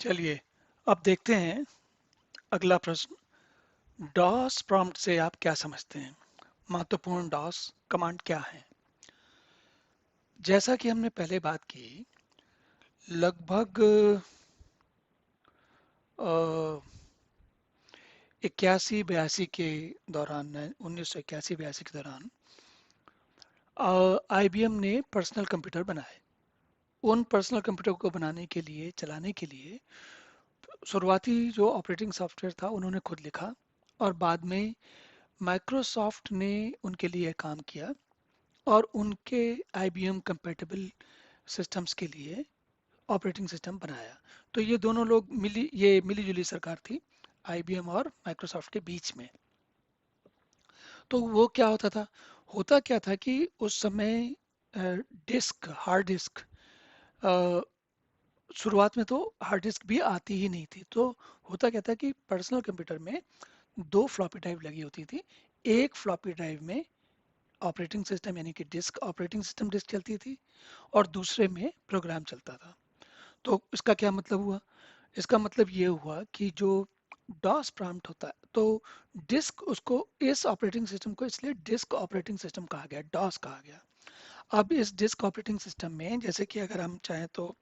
चलिए अब देखते हैं अगला प्रश्न। डॉस प्रॉम्प्ट से आप क्या समझते हैं? महत्वपूर्ण डॉस कमांड क्या है? जैसा कि हमने पहले बात की, लगभग 81-82 के दौरान, 1981-82 के दौरान आईबीएम ने पर्सनल कंप्यूटर बनाए। उन पर्सनल कंप्यूटर को बनाने के लिए, चलाने के लिए शुरुआती जो ऑपरेटिंग सॉफ्टवेयर था उन्होंने खुद लिखा, और बाद में माइक्रोसॉफ्ट ने उनके लिए काम किया और उनके आईबीएम कंपैटिबल सिस्टम्स के लिए ऑपरेटिंग सिस्टम बनाया। तो ये दोनों लोग मिली जुली सरकार थी आईबीएम और माइक्रोसॉफ्ट के बीच में। तो वो क्या होता क्या था कि उस समय हार्ड डिस्क, शुरुआत में तो हार्ड डिस्क भी आती ही नहीं थी। तो होता क्या था कि पर्सनल कंप्यूटर में दो फ्लॉपी ड्राइव लगी होती थी। एक फ्लॉपी ड्राइव में ऑपरेटिंग सिस्टम यानी कि डिस्क, ऑपरेटिंग सिस्टम डिस्क चलती थी, और दूसरे में प्रोग्राम चलता था। तो इसका क्या मतलब हुआ? इसका मतलब ये हुआ कि जो डॉस प्रॉम्प्ट होता है, तो डिस्क, उसको, इस ऑपरेटिंग सिस्टम को इसलिए डिस्क ऑपरेटिंग सिस्टम कहा गया, डॉस कहा गया। अब इस डिस्क ऑपरेटिंग सिस्टम में, जैसे कि अगर हम चाहें तो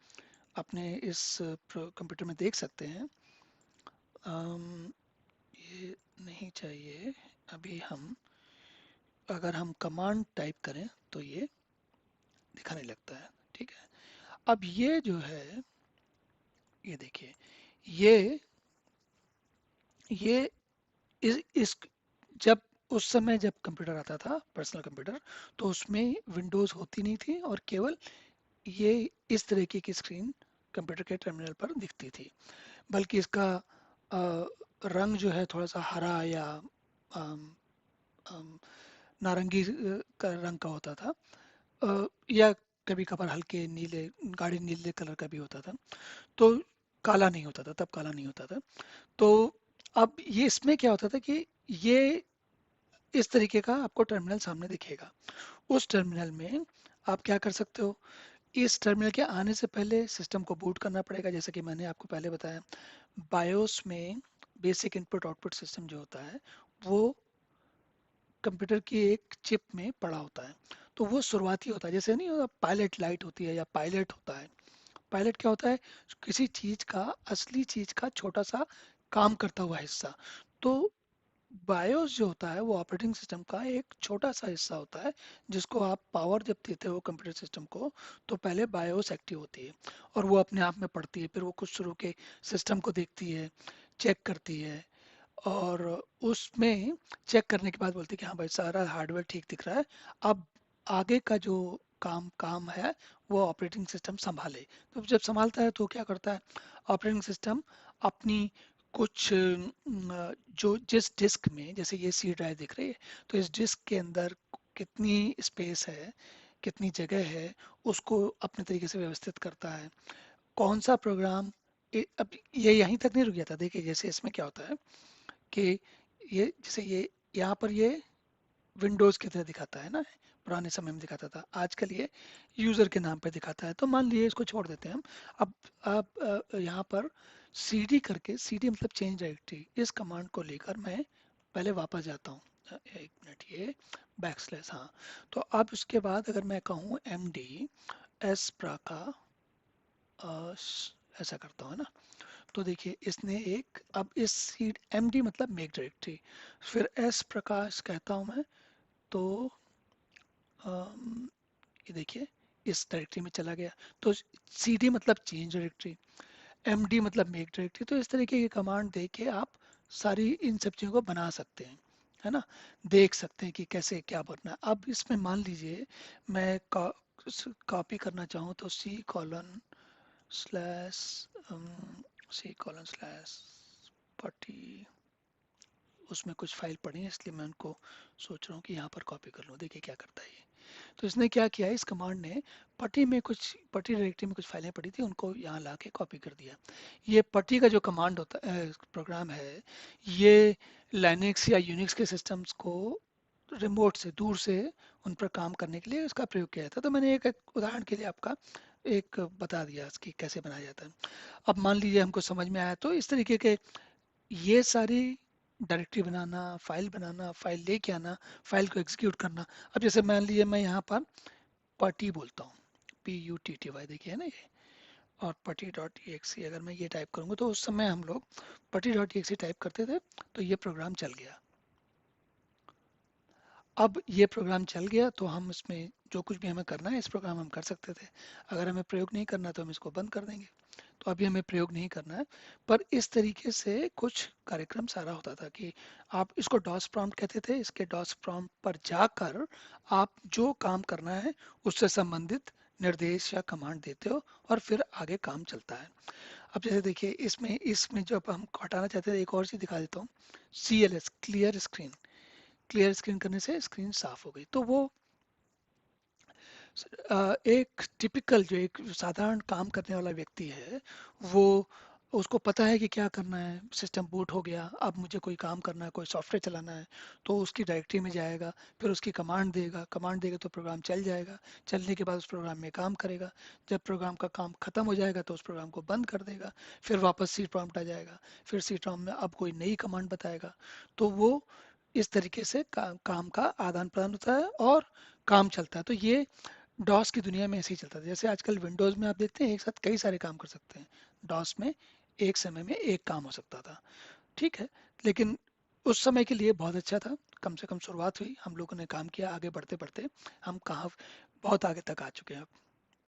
अपने इस कंप्यूटर में देख सकते हैं, ये नहीं चाहिए। अभी हम, अगर हम कमांड टाइप करें तो ये दिखाने लगता है। ठीक है, अब ये जो है, ये देखिए, ये ये इस जब उस समय जब कंप्यूटर आता था, पर्सनल कंप्यूटर, तो उसमें विंडोज होती नहीं थी और केवल ये इस तरीके की स्क्रीन कंप्यूटर के टर्मिनल पर दिखती थी। बल्कि इसका रंग जो है थोड़ा सा हरा या अम, अम, नारंगी का रंग का होता था, या कभी कभार हल्के नीले, गाढ़े नीले कलर का भी होता था। तो काला नहीं होता था, तब काला नहीं होता था। तो अब ये इसमें क्या होता था कि ये इस तरीके का आपको टर्मिनल सामने दिखेगा। उस टर्मिनल में आप क्या कर सकते हो? इस टर्मिनल के आने से पहले सिस्टम को बूट करना पड़ेगा, जैसे कि मैंने आपको पहले बताया। बायोस में बेसिक इनपुट आउटपुट सिस्टम जो होता है, वो कंप्यूटर की एक चिप में पड़ा होता है। तो वो शुरुआती होता है, जैसे नहीं होता पायलट लाइट होती है या पायलट होता है। पायलट क्या होता है? किसी चीज का, असली चीज का छोटा सा काम करता हुआ हिस्सा। तो बायोस जो होता है वो ऑपरेटिंग सिस्टम का एक छोटा सा हिस्सा होता है, जिसको आप पावर जब देते हो कंप्यूटर सिस्टम को, तो पहले बायोस एक्टिव होती है और वो अपने आप में पढ़ती है, फिर वो कुछ शुरू के सिस्टम को देखती है, चेक करती है, और उसमें चेक करने के बाद बोलती है कि हाँ भाई, सारा हार्डवेयर ठीक दिख रहा है। अब आगे का जो काम काम है वो ऑपरेटिंग सिस्टम संभाले। तो जब संभालता है तो क्या करता है ऑपरेटिंग सिस्टम? अपनी कुछ जो जिस डिस्क में, जैसे ये सी ड्राइव दिख रही है, तो इस डिस्क के अंदर कितनी स्पेस है, कितनी जगह है, उसको अपने तरीके से व्यवस्थित करता है। कौन सा प्रोग्राम, अब ये यहीं तक नहीं रुक जाता। देखिए जैसे इसमें क्या होता है कि ये, जैसे ये यहाँ पर ये विंडोज की तरह दिखाता है ना, पुराने समय में दिखाता था, आजकल ये यूजर के नाम पे दिखाता है। तो मान लीजिए इसको छोड़ देते हैं हम। अब यहाँ पर cd करके, cd मतलब चेंज डायरेक्टरी, इस कमांड को लेकर मैं पहले वापस जाता हूँ। एक मिनट, ये बैकस्लैश, हाँ। तो अब उसके बाद अगर मैं कहूँ md s प्राका, ऐसा करता हूँ ना, तो देखिए इसने एक, अब इस सीड md मतलब मेक डायरेक्टरी, फिर s प्रकाश कहता हूँ मैं, तो ये देखिए इस डायरेक्टरी में चला गया। तो cd मतलब चेंज डायरेक्टरी, md मतलब मेक डायरेक्टरी। तो इस तरीके की कमांड दे के आप सारी इन सब चीज़ों को बना सकते हैं, है ना, देख सकते हैं कि कैसे क्या बनना है। अब इसमें मान लीजिए मैं कॉपी करना चाहूँ, तो स्लैश C:// पटी, उसमें कुछ फाइल पड़ी है, इसलिए मैं उनको सोच रहा हूँ कि यहाँ पर कॉपी कर लूँ। देखिए क्या करता है ये। तो इसने क्या किया, इस कमांड ने पटी डायरेक्टरी में कुछ फाइलें पड़ी थी, उनको यहाँ ला के कॉपी कर दिया। ये पटी का जो कमांड होता है, प्रोग्राम है, ये लाइनेक्स या यूनिक्स के सिस्टम्स को रिमोट से, दूर से, उन पर काम करने के लिए इसका प्रयोग किया जाता है। तो मैंने एक उदाहरण के लिए आपका एक बता दिया कि कैसे बनाया जाता है। अब मान लीजिए हमको समझ में आया, तो इस तरीके के ये सारी डायरेक्टरी बनाना, फाइल बनाना, फाइल लेके आना, फाइल को एग्जीक्यूट करना। अब जैसे मान लीजिए मैं यहाँ पर पटी बोलता हूँ, PUTTY, देखिए है ना ये, और पटी डॉट EXE अगर मैं ये टाइप करूँगा, तो उस समय हम लोग पटी डॉट EXE टाइप करते थे, तो ये प्रोग्राम चल गया। अब ये प्रोग्राम चल गया तो हम इसमें जो कुछ भी हमें करना है इस प्रोग्राम हम कर सकते थे। अगर हमें प्रयोग नहीं करना तो हम इसको बंद कर देंगे। तो अभी हमें प्रयोग नहीं करना है। पर इस तरीके से कुछ कार्यक्रम सारा होता था कि आप इसको डॉस प्रॉम्प्ट कहते थे। इसके डॉस प्रॉम्प्ट पर जाकर आप जो काम करना है उससे संबंधित निर्देश या कमांड देते हो और फिर आगे काम चलता है। अब जैसे देखिए इसमें इसमें जब हम हटाना चाहते हैं, एक और चीज दिखा देता हूँ। CLS, clear screen. Clear screen करने से स्क्रीन साफ हो गई। तो वो एक टिपिकल जो एक साधारण काम करने वाला व्यक्ति है, वो उसको पता है कि क्या करना है। सिस्टम बूट हो गया, अब मुझे कोई काम करना है, कोई सॉफ्टवेयर चलाना है, तो उसकी डायरेक्टरी में जाएगा, फिर उसकी कमांड देगा तो प्रोग्राम चल जाएगा। चलने के बाद उस प्रोग्राम में काम करेगा। जब प्रोग्राम का काम खत्म हो जाएगा तो उस प्रोग्राम को बंद कर देगा। फिर वापस सी प्रॉम्प्ट आ जाएगा, फिर सी प्रॉम्प्ट में अब कोई नई कमांड बताएगा। तो वो इस तरीके से काम का आदान प्रदान होता है और काम चलता है। तो ये डॉस की दुनिया में ऐसे ही चलता था। जैसे आजकल विंडोज में आप देखते हैं एक साथ कई सारे काम कर सकते हैं। डॉस में एक समय में एक काम हो सकता था। ठीक है, लेकिन उस समय के लिए बहुत अच्छा था। कम से कम शुरुआत हुई, हम लोगों ने काम किया, आगे बढ़ते बढ़ते हम कहाँ बहुत आगे तक आ चुके हैं अब।